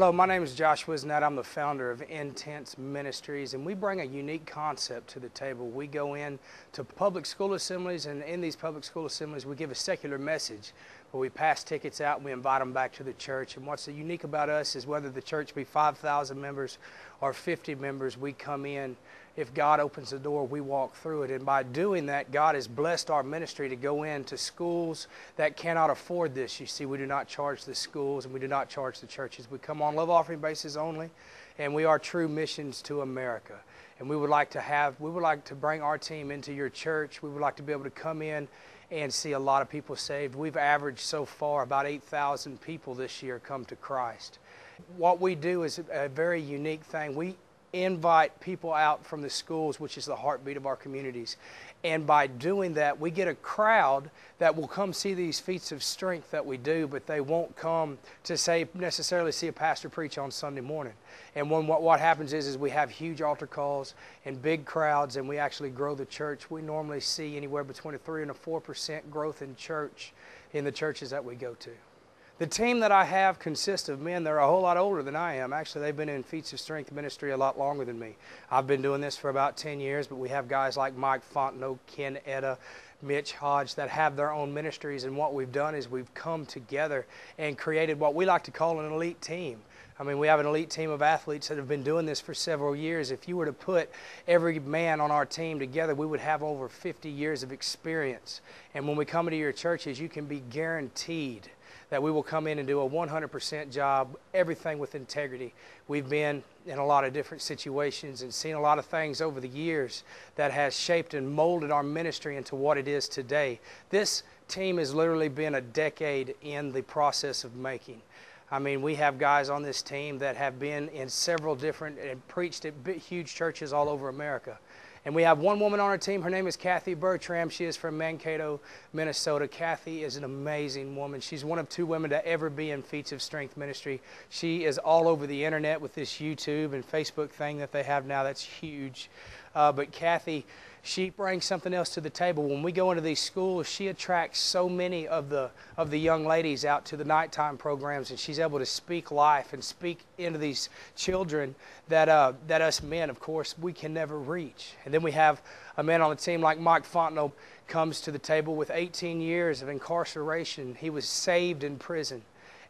Hello, my name is Josh Whisneant. I'm the founder of Intense Ministries, and we bring a unique concept to the table. We go in to public school assemblies, and in these public school assemblies, we give a secular message. But we pass tickets out and we invite them back to the church. And what's unique about us is whether the church be 5,000 members or 50 members, we come in. If God opens the door, we walk through it. And by doing that, God has blessed our ministry to go into schools that cannot afford this. You see, we do not charge the schools and we do not charge the churches. We come on love offering basis only, and we are true missions to America. And we would like to bring our team into your church. We would like to be able to come in and see a lot of people saved. We've averaged so far about 8,000 people this year come to Christ. What we do is a very unique thing. We invite people out from the schools, which is the heartbeat of our communities. And by doing that, we get a crowd that will come see these feats of strength that we do, but they won't come to necessarily see a pastor preach on Sunday morning. And what happens is we have huge altar calls and big crowds, and we actually grow the church. We normally see anywhere between a 3 and a 4% growth in church in the churches that we go to. The team that I have consists of men that are a whole lot older than I am. Actually, they've been in Feats of Strength ministry a lot longer than me. I've been doing this for about 10 years, but we have guys like Mike Fontenot, Ken Etta, Mitch Hodge that have their own ministries, and what we've done is we've come together and created what we like to call an elite team. I mean, we have an elite team of athletes that have been doing this for several years. If you were to put every man on our team together, we would have over 50 years of experience. And when we come into your churches, you can be guaranteed that we will come in and do a 100% job, everything with integrity. We've been in a lot of different situations and seen a lot of things over the years that has shaped and molded our ministry into what it is today. This team has literally been a decade in the process of making. I mean, we have guys on this team that have been in several different and preached at huge churches all over America. And we have one woman on our team. Her name is Kathy Bertram. She is from Mankato, Minnesota. Kathy is an amazing woman. She's one of 2 women to ever be in Feats of Strength ministry. She is all over the internet with this YouTube and Facebook thing that they have now. That's huge. But Kathy, she brings something else to the table. When we go into these schools, she attracts so many of the young ladies out to the nighttime programs, and she's able to speak life and speak into these children that us men, of course, we can never reach. And then we have a man on the team like Mike Fontenot comes to the table with 18 years of incarceration. He was saved in prison.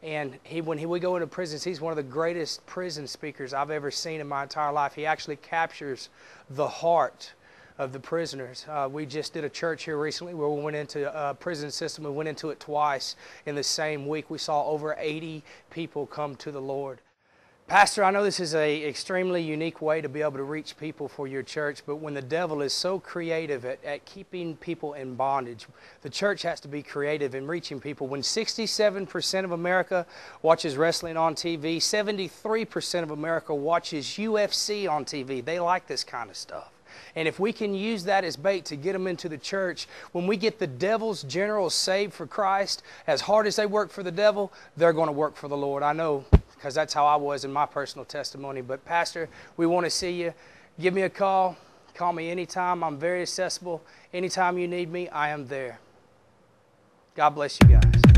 And when we go into prisons, he's one of the greatest prison speakers I've ever seen in my entire life. He actually captures the heart of the prisoners. We just did a church here recently where we went into a prison system. We went into it twice in the same week. We saw over 80 people come to the Lord. Pastor, I know this is an extremely unique way to be able to reach people for your church, but when the devil is so creative at keeping people in bondage, the church has to be creative in reaching people. When 67% of America watches wrestling on TV, 73% of America watches UFC on TV. They like this kind of stuff. And if we can use that as bait to get them into the church, when we get the devil's generals saved for Christ, as hard as they work for the devil, they're going to work for the Lord. I know, because that's how I was in my personal testimony. But Pastor, we want to see you. Give me a call. Call me anytime. I'm very accessible. Anytime you need me, I am there. God bless you guys.